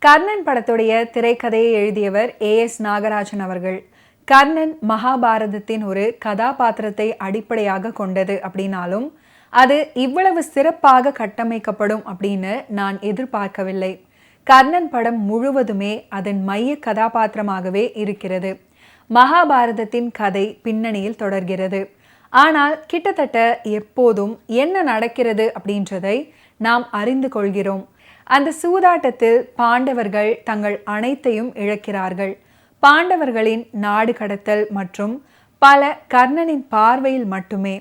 கர்ணன் படத்துடைய திரைக்கதையை எழுதியவர் ஏஎஸ் நாகராஜன் அவர்கள். கர்ணன் மகாபாரதத்தின் ஒரு கதாபாத்திரத்தை அடிப்படையாக கொண்டது அப்படின்னாலும் அது இவ்வளவு சிறப்பாக கட்டமைக்கப்படும் அப்படின்னு நான் எதிர்பார்க்கவில்லை. கர்ணன் படம் முழுவதுமே அதன் மைய கதாபாத்திரமாகவே இருக்கிறது. மகாபாரதத்தின் கதை பின்னணியில் தொடர்கிறது. ஆனால் கிட்டத்தட்ட எப்போதும் என்ன நடக்கிறது அப்படின்றதை நாம் அறிந்து கொள்கிறோம். அந்த சூதாட்டத்தில் பாண்டவர்கள் தங்கள் அனைத்தையும் இழக்கிறார்கள். பாண்டவர்களின் நாடு கடத்தல் மற்றும் பல கர்ணனின் பார்வையில் மட்டுமே.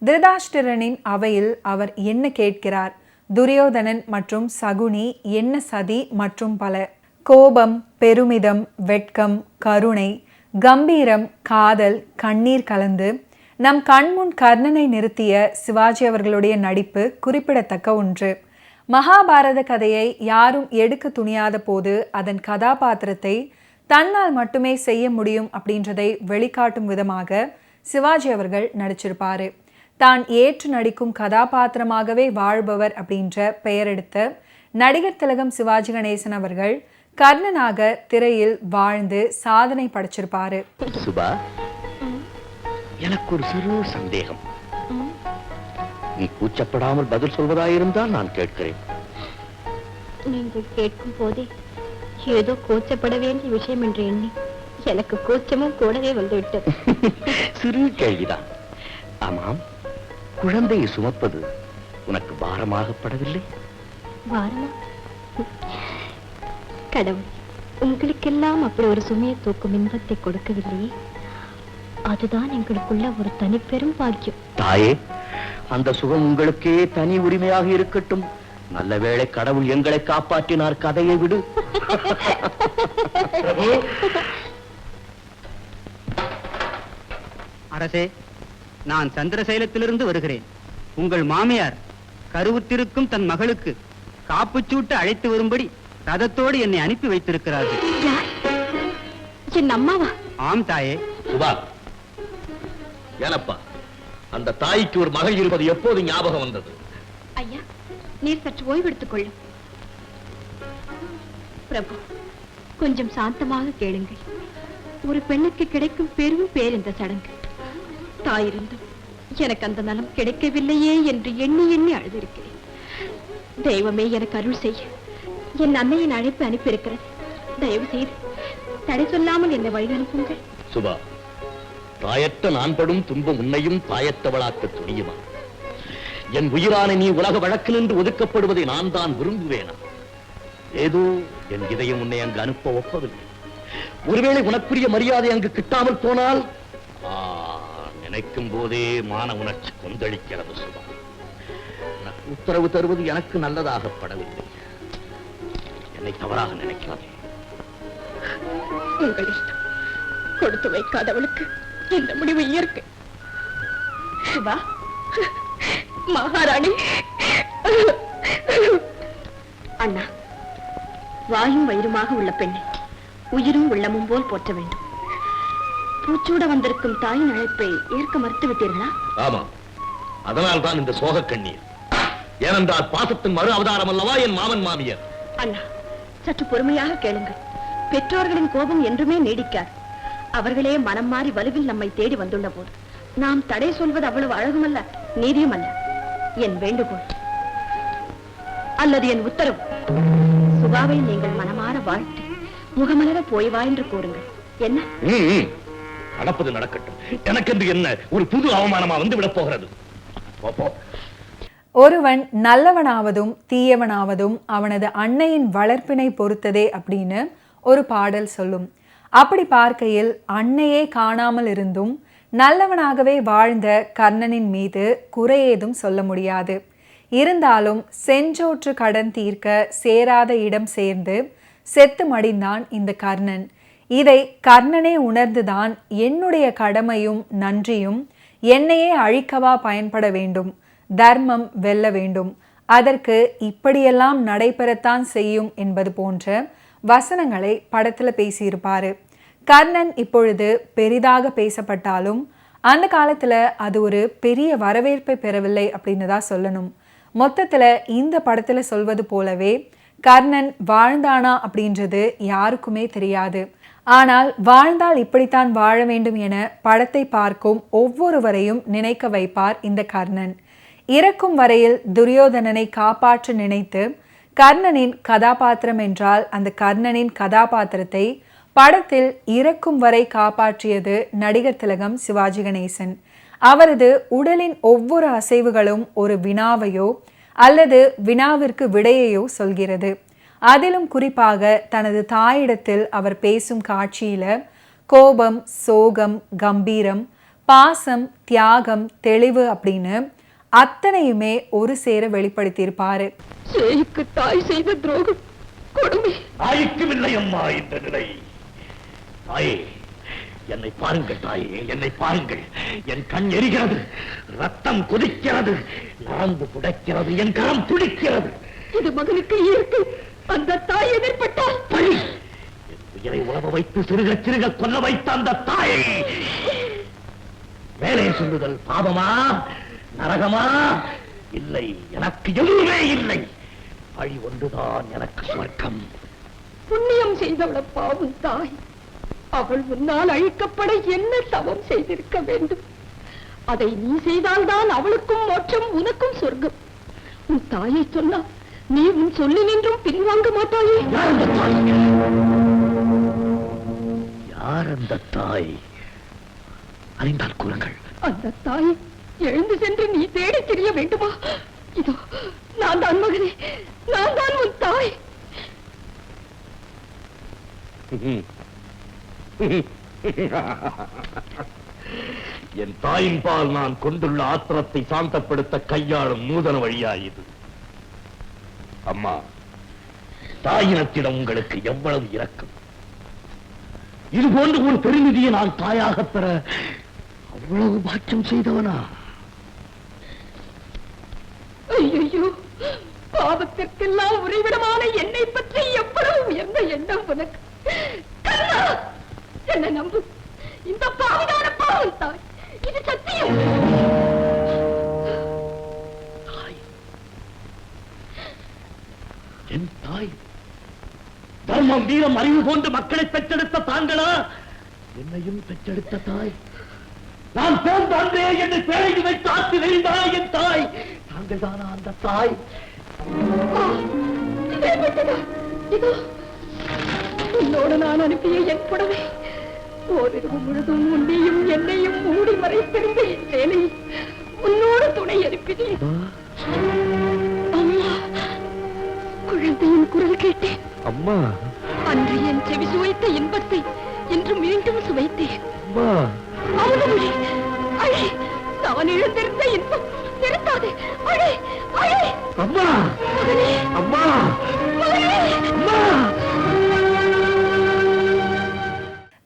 திருதராஷ்டிரனின் அவையில் அவர் என்ன கேட்கிறார், துரியோதனன் மற்றும் சகுனி என்ன சதி மற்றும் பல. கோபம், பெருமிதம், வெட்கம், கருணை, கம்பீரம், காதல், கண்ணீர் கலந்து நம் கண்முன் கர்ணனை நிறுத்திய சிவாஜி அவர்களுடைய நடிப்பு குறிப்பிடத்தக்க ஒன்று. மகாபாரத கதையை யாரும் எடுக்க துணியாத போது அதன் கதாபாத்திரத்தை தன்னால் மட்டுமே செய்ய முடியும் அப்படின்றதை வெளிக்காட்டும் விதமாக சிவாஜி அவர்கள் நடிச்சிருப்பாரு. தான் ஏற்று நடிக்கும் கதாபாத்திரமாகவே வாழ்பவர் அப்படின்ற பெயரெடுத்த நடிகர் திலகம் சிவாஜி கணேசன் அவர்கள் கர்ணனாக திரையில் வாழ்ந்து சாதனை படைச்சிருப்பாரு. சுபா, எனக்கு ஒரு சிறு சந்தேகம். நீ கூச்சப்படாமல் பதில் சொல்வதாயிருந்தால் நான் கேட்கிறேன். நீங்கள் கேட்கும் போதே ஏதோ கூச்சப்பட வேண்டிய விஷயம் என்று எண்ணி எனக்கு கூச்சமும் கூடவே வந்துவிட்டது. சிறு கேள்விதான். ஆமாம், குழந்தையை சுமப்பது உனக்கு பாரமாகப்படவில்லை? பாரமா? கடவுள் உங்களுக்கெல்லாம் அப்படி ஒரு சுமையை தூக்கும் இன்பத்தை கொடுக்கவில்லையே. அதுதான் எங்களுக்குள்ள ஒரு தனிப்பெரும் பாக்கியம். தாயே, அந்த சுகம் உங்களுக்கே தனி உரிமையாக இருக்கட்டும். நல்ல வேளை கடவுள் எங்களை காப்பாற்றினார். கதையை விடு. அரசே, நான் சந்திரசைலத்திலிருந்து வருகிறேன். உங்கள் மாமியார் கருவுற்றிருக்கும் தன் மகளுக்கு காப்புச்சூட்டு அழைத்து வரும்படி ரதத்தோடு என்னை அனுப்பி வைத்திருக்கிறார்கள். என் அம்மாவா? ஆம் தாயே. சுபா, ஏனப்பா, அந்த தாய்க்கு ஒரு மகள் இருப்பது எப்போது ஞாபகம் வந்தது? ஐயா, நீர் சற்று ஓய்வெடுத்துக் கொள்ளும். பிரபு, கொஞ்சம் சாந்தமாக கேளுங்கள். ஒரு பெண்ணுக்கு கிடைக்கும் பெரும் பேர் இந்த சடங்கு. தாயிருந்தும் எனக்கு அந்த நலம் கிடைக்கவில்லையே என்று எண்ணி எண்ணி அழுதிருக்கிறேன். தெய்வமே எனக்கு அருள் செய்ய என் அன்னையின் அழைப்பு அனுப்பியிருக்கிறது. தயவு செய்து தடை சொல்லாமல் என்னை வழி அனுப்புங்கள். சுபா, தாயற்ற நான் படும் துன்பம் உன்னையும் தாயத்தவளாக்க துணியுமா? என் உயிரான நீ உலக வழக்கு நின்று ஒதுக்கப்படுவதை நான் தான் விரும்புவேனா? ஏதோ என் இதயம் உன்னை அங்கு அனுப்ப ஒப்பவில்லை. ஒருவேளை உனக்குரிய மரியாதை அங்கு கிட்டாமல் போனால் நினைக்கும் போதே மான உணர்ச்சி கொந்தளிக்கிறது. சுபா, உனக்கு உத்தரவு தருவது எனக்கு நல்லதாகப்படவில்லை. என்னை தவறாக நினைக்காதே. உங்கள் இஷ்டம். கொடுத்து வைக்காதவளுக்கு இந்த முடிவு இயற்கை. சுபா, மகாராணி. அண்ணா, வாயும் வயிறுமாக உள்ள பெண்ணை உயிரும் உள்ளமும் போல் போற்ற வேண்டும். பூச்சூட வந்திருக்கும் தாயின் அழைப்பை ஏற்க மறுத்து விட்டீர்களா? ஆமா, அதனால் தான் இந்த சோக கண்ணீர். ஏனென்றால் பாசத்தின் மறு அவதாரம் அல்லவா என் மாமன் மாமியார். அண்ணா, சற்று பொறுமையாக கேளுங்கள். பெற்றோர்களின் கோபம் என்றுமே நீடிக்காது. அவர்களே மனம் மாறி வலுவில் நம்மை தேடி வந்துள்ள போது நாம் தடை சொல்வது அவ்வளவு அழகுமல்ல, நீதியும் அல்ல. என் வேண்டுகோள் அல்லது என் உத்தரவு, சுபாவை நீங்கள் மனமாற வாழ்த்து முகமலர போய் வா என்று கூறுங்கள். என்ன? நடப்பது நடக்கட்டும். எனக்கென்று என்ன ஒரு புது அவமானமா வந்து விட போகிறது? ஒருவன் நல்லவனாவதும் தீயவனாவதும் அவனது அன்னையின் வளர்ப்பினை பொறுத்ததே அப்படின்னு ஒரு பாடல் சொல்லும். அப்படி பார்க்கையில் அன்னையே காணாமல் இருந்தும் நல்லவனாகவே வாழ்ந்த கர்ணனின் மீது குறையேதும் சொல்ல முடியாது. இருந்தாலும் செஞ்சோற்று கடன் தீர்க்க சேராத இடம் சேர்ந்து செத்து மடிந்தான் இந்த கர்ணன். இதை கர்ணனே உணர்ந்துதான் என்னுடைய கடமையும் நன்றியும் என்னையே அழிக்கவா பயன்பட வேண்டும், தர்மம் வெல்ல வேண்டும், அதற்கு இப்படியெல்லாம் நடைபெறத்தான் செய்யும் என்பது போன்ற வசனங்களை படத்துல பேசியிருப்பாரு. கர்ணன் இப்பொழுது பெரிதாக பேசப்பட்டாலும் அந்த காலத்துல அது ஒரு பெரிய வரவேற்பை பெறவில்லை அப்படின்னு தான் சொல்லணும். மொத்தத்துல இந்த படத்துல சொல்வது போலவே கர்ணன் வாழ்ந்தானா அப்படின்றது யாருக்குமே தெரியாது. ஆனால் வாழ்ந்தால் இப்படித்தான் வாழ வேண்டும் என படத்தை பார்க்கும் ஒவ்வொருவரையும் நினைக்க வைப்பார் இந்த கர்ணன். இறக்கும் வரையில் துரியோதனனை காப்பாற்ற நினைத்து கர்ணனின் கதாபாத்திரம் என்றால் அந்த கர்ணனின் கதாபாத்திரத்தை படத்தில் இறக்கும் வரை காப்பாற்றியது நடிகர் திலகம் சிவாஜி கணேசன். அவரது உடலின் ஒவ்வொரு அசைவுகளும் ஒரு வினாவையோ அல்லது வினாவிற்கு விடையையோ சொல்கிறது. அதிலும் குறிப்பாக தனது தாயிடத்தில் அவர் பேசும் காட்சியில கோபம், சோகம், கம்பீரம், பாசம், தியாகம், தெளிவு அப்படின்னு அத்தனையுமே ஒரு சேர வெளிப்படுத்தியிருப்பாரு. தாய் செய்த துரோகம் கொடுமை. தாய்க்கும் இல்லை அம்மா இந்த நிலை. தாயே, என்னை பாருங்கள் தாயே, என்னை பாருங்கள். என் கண் எரிகிறது, ரத்தம் கொதிக்கிறது, நான்கு புடைக்கிறது, என் கரம் துடிக்கிறது. இது மகனுக்கு இயற்கை. அந்த தாய் எதிர்பட்டால் பழி. என் உயிரை உழவ வைத்து சிறுக சிறுக கொல்ல வைத்த அந்த தாயை மேலே சொல்லுதல் பாவமா, நரகமா? இல்லை, எனக்கு எதுவுமே இல்லை. பழி ஒன்றுதான் எனக்கு சொர்க்கம். புண்ணியம் செய்தவள பாவம் தாய். அவள் முன்னால் அழிக்கப்பட என்ன தவம் செய்திருக்க வேண்டும்? அதை நீ செய்தால்தான் அவளுக்கும் மோட்சம், உனக்கும் சொர்க்கம். உன் தாயை சொன்னா நீ உன் சொல்லி நின்றும் பின்வாங்க மாட்டாயே. யார் அந்த தாய்? அறிந்தால் கூறுங்கள். அந்த தாய் எழுந்து சென்று நீ தேடி தெரிய வேண்டுமா? இதோ நான் தான் மகனே, நான் தான் உன் தாய். என் தாயின் பால் நான் கொண்டுள்ள ஆத்திரத்தை சாந்தப்படுத்த கையாளும் நூதன வழியா இது? அம்மா, தாயினத்திடம் உங்களுக்கு எவ்வளவு இரக்கம்! இது போன்ற ஒரு பெருநிதியை நான் தாயாக பெற அவ்வளவு பாக்கியம் செய்தவனா? ஐயோ, பாவத்திற்கெல்லாம் உறைவிடமான என்னை பற்றி எவ்வளவு உயர்ந்த எண்ணம் உனக்கு! கண்ணா, என்னை நம்பு. இந்த பாவிதான பாவம் தாய், இது சத்தியம். என் தாய் தர்மம், வீரம், அறிவு போன்ற மக்களை பெற்றெடுத்த தாங்களா என்னையும் பெற்றெடுத்த தாய்? நான் பிறந்த அன்றே என்னை பேழையில் வைத்து ஆற்றி நெறிந்தாய் என் தாய். தாங்கள் தானா அந்த தாய்? இதோ உன்னோடு நான் அனுப்பிய என் புடவை, ஓரிரவு முழுதும் உன்னையும் என்னையும் மூடி மறைத்திருந்த என் சேலை உன்னோடு துணை அனுப்பினேன். அம்மா, குழந்தையின் குரல் கேட்டேன். அம்மா, அன்று என் செவி சுவைத்த இன்பத்தை இன்று மீண்டும் சுவைத்தேன். அம்மா, அவனுமே அழை, நான் இழந்திருந்த இன்பம் நிறுத்தாதே. அழை, அழை. அம்மா, மகனே, அம்மா, மகனே. அம்மா.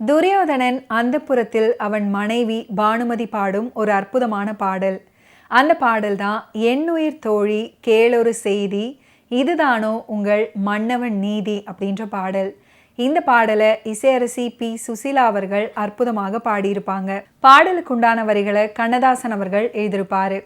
துரியோதனன் அந்தப்புரத்தில் அவன் மனைவி பானுமதி பாடும் ஒரு அற்புதமான பாடல். அந்த பாடல் தான் என்னுயிர் தோழி கேளொரு செய்தி, இதுதானோ உங்கள் மன்னவன் நீதி அப்படின்ற பாடல். இந்த பாடலை இசையரசி பி. சுசீலா அவர்கள் அற்புதமாக பாடியிருப்பாங்க. பாடலுக்குண்டான வரிகளை கண்ணதாசன் அவர்கள் எழுதியிருப்பாரு.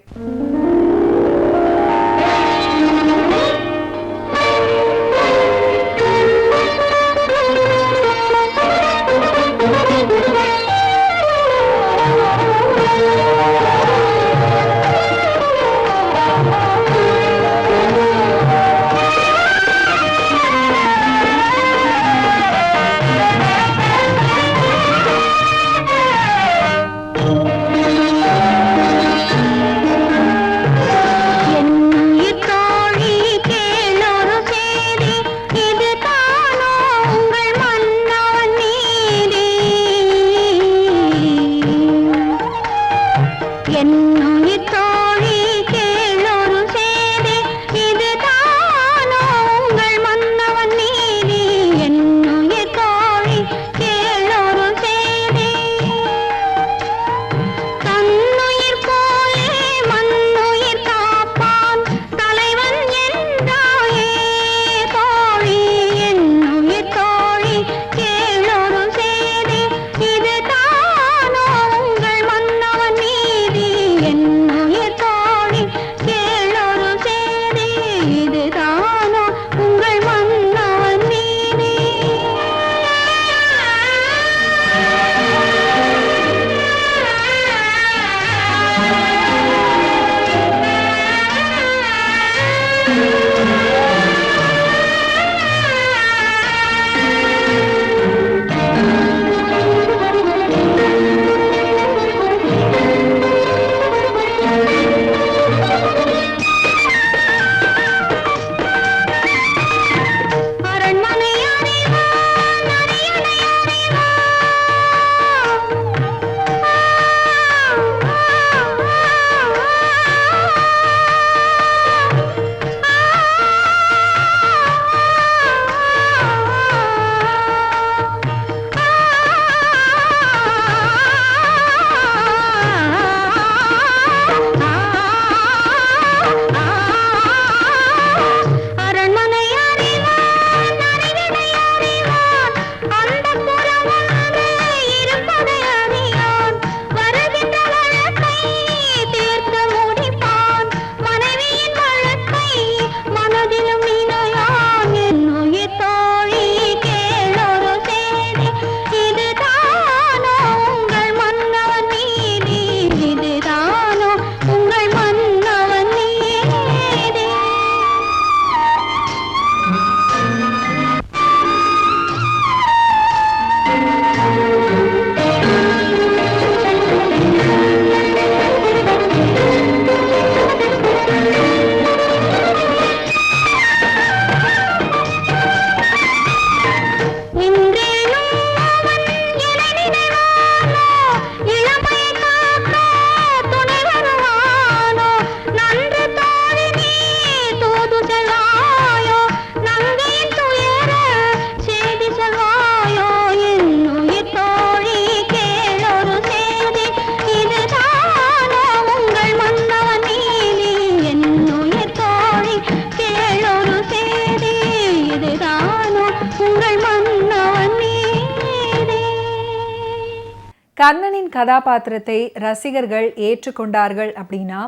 கர்ணனின் கதாபாத்திரத்தை ரசிகர்கள் ஏற்றுக்கொண்டார்கள் அப்படின்னா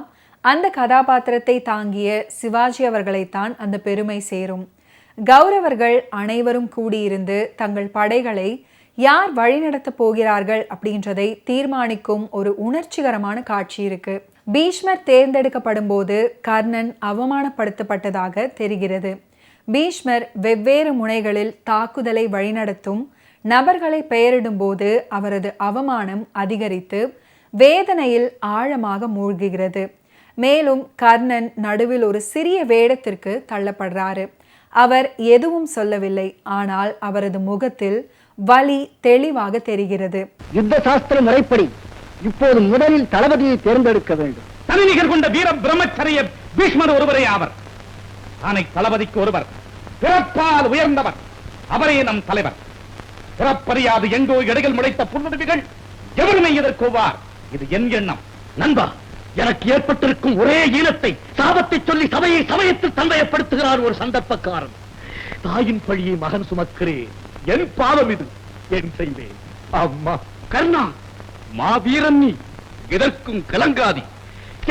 அந்த கதாபாத்திரத்தை தாங்கிய சிவாஜி அவர்களைத்தான் அந்த பெருமை சேரும். கௌரவர்கள் அனைவரும் கூடியிருந்து தங்கள் படைகளை யார் வழிநடத்த போகிறார்கள் அப்படின்றதை தீர்மானிக்கும் ஒரு உணர்ச்சிகரமான காட்சி இருக்கு. பீஷ்மர் தேர்ந்தெடுக்கப்படும் போது கர்ணன் அவமானப்படுத்தப்பட்டதாக தெரிகிறது. பீஷ்மர் வெவ்வேறு முனைகளில் தாக்குதலை வழிநடத்தும் நபர்களை பெயரிடும் போது அவரது அவமானம் அதிகரித்து வேதனையில் ஆழமாக மூழ்குகிறது. மேலும் கர்ணன் நடுவில் ஒரு சிறிய வேடத்திற்கு தள்ளப்படுறாரு. அவர் எதுவும் சொல்லவில்லை, ஆனால் அவரது முகத்தில் வலி தெளிவாக தெரிகிறது. யுத்த சாஸ்திர முறைப்படி இப்போது முதலில் தளபதியை தேர்ந்தெடுக்க வேண்டும். தனிநிகர் கொண்ட வீர பிரம்மச்சரிய பீஷ்மர் ஒருவரே ஆவர். ஆனை தளபதிக்கு ஒருவர், பிறப்பால் உயர்ந்தவர், அவரே நம் தலைவர். பிறப்பறியாது எங்கோ இடைகள் முளைத்த புன்னுடுவிகள் எவருமே எதிர்கொள்வார். இது என் எண்ணம். நண்பா, எனக்கு ஏற்பட்டிருக்கும் ஒரே ஈனத்தை சாபத்தை சொல்லி சபையை சமயத்தில் தந்தையப்படுத்துகிறார் ஒரு சந்தர்ப்பக்காரன். தாயின் பழியை மகன் சுமக்கிறேன். என் பாவம் இது. என் செய்வேன். அம்மா கர்ணா, மாவீரன் நீ, எதற்கும் கலங்காதி.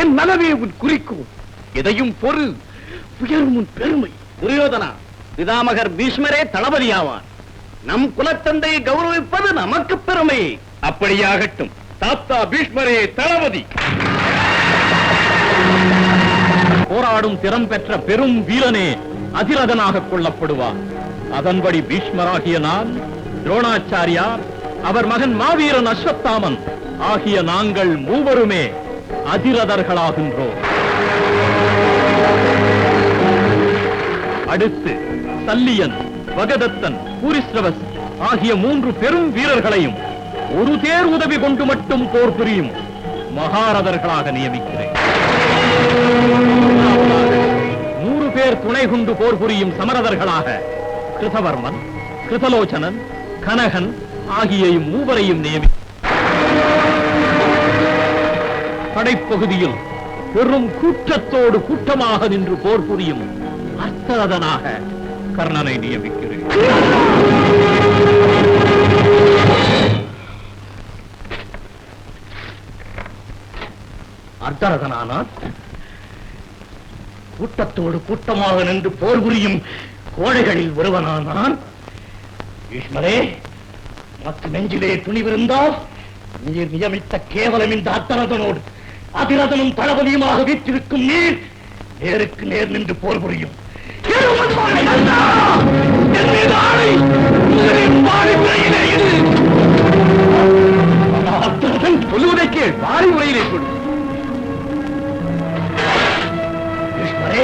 என் நலவே உன் குறிக்கோள். எதையும் பொறு, உயரும் உன் பெருமை. துரியோதனா, பிதாமகர் பீஷ்மரே தளபதியாவார். நம் குலத்தந்தையை கௌரவிப்பது நமக்கு பெருமை. அப்படியாகட்டும். தாத்தா பீஷ்மரே தளபதி. போராடும் திறம் பெற்ற பெரும் வீரனே அதிரதனாக கொள்ளப்படுவார். அதன்படி பீஷ்மராகிய நான், துரோணாச்சாரியார், அவர் மகன் மாவீரன் அஸ்வத்தாமன் ஆகிய நாங்கள் மூவருமே அதிரதர்களாகின்றோம். அடுத்து சல்லியன், வகதத்தன், பூரிஸ்ரவஸ் ஆகிய 3 பெரும் வீரர்களையும் ஒரு தேர் உதவி கொண்டு மட்டும் போர் புரியும் மகாரதர்களாக நியமிக்கிறேன். 100 பேர் துணை கொண்டு போர் புரியும் சமரதர்களாக கிருதவர்மன், கிருதலோச்சனன், கனகன் ஆகிய 3 நியமி. படைப்பகுதியில் பெரும் கூட்டத்தோடு கூட்டமாக நின்று போர் புரியும் அர்த்தரதனாக கர்ணனை நியமிக்கிறேன். அர்த்தரதனானால் கூட்டத்தோடு கூட்டமாக நின்று போர் புரியும் கோழைகளில் ஒருவனானான். பீஷ்மரே, மற்ற நெஞ்சிலே துணிவிருந்தால் நீர் நியமித்த கேவலம் இந்த அர்த்தரதனோடு அதிரதனும் தளபதியுமாக வீற்றிருக்கும் நீர் நேருக்கு நேர் நின்று போர் புரியும். சொல்லுவதை கேள். வாரி முறையிலே கொடு. பீஷ்மரே,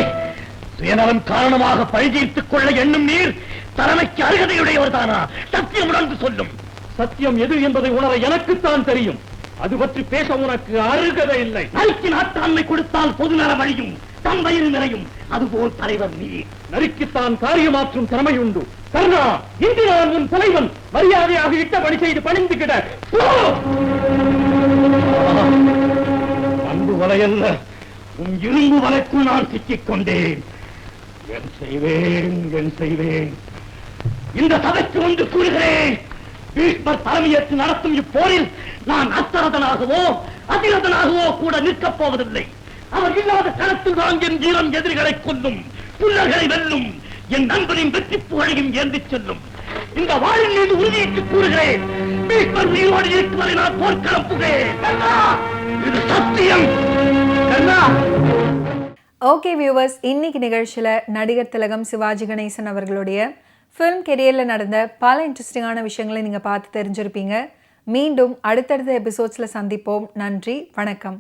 சுயநலம் காரணமாக பழிதீர்த்துக் கொள்ள எண்ணும் நீர் தலைமைக்கு அருகதையுடையவர் தானா? சத்தியம் உணர்ந்து சொல்லும். சத்தியம் எது என்பதை உணர எனக்குத்தான் தெரியும். அது பற்றி பேச உனக்கு அருகதை இல்லை. நறுக்கி நாட்டாண்மை கொடுத்தால் பொது நல வழியும், தன் வயிறு நிறையும். அதுபோல் தலைவர் நீ. நறுக்கித்தான் காரியமாற்றும் திறமை உண்டு. கர்ணா, இன்று நான் உன் தலைவன். மரியாதையாக இட்டபடி செய்து பணிந்து கிட. அன்பு வலையல்ல, உன் இரும்பு வலைக்குள் நான் சிக்கிக் கொண்டேன். என் செய்வேன். இந்த சபைக்கு வந்து கூறுகிறேன், பீஷ்மர் தலைமையேற்று நடத்தும் இப்போரில் நான் அர்த்தரதனாகவோ அதிரதனாகவோ கூட நிற்கப் போவதில்லை. அவர் இல்லாத களத்தில் தான் என் வீரம் எதிரிகளை கொல்லும், புல்லர்களை வெல்லும், என் நண்பனின் வெற்றி புகழையும் ஏந்திச் செல்லும். இந்த வாழின் மீது உறுதியிட்டு கூறுகிறேன், பீஷ்மர் உயிரோடு இருக்கும் வரை நான் போர்க்களம் புகிறேன். இது சத்தியம். ஓகே வியூவர்ஸ், இன்னைக்கு நிகழ்ச்சியில நடிகர் திலகம் சிவாஜி கணேசன் அவர்களுடைய ஃபிலிம் கெரியர்ல நடந்த பல இன்ட்ரெஸ்டிங்கான விஷயங்களை நீங்க பார்த்து தெரிஞ்சிருப்பீங்க. மீண்டும் அடுத்தடுத்த எபிசோட்ஸ்ல சந்திப்போம். நன்றி, வணக்கம்.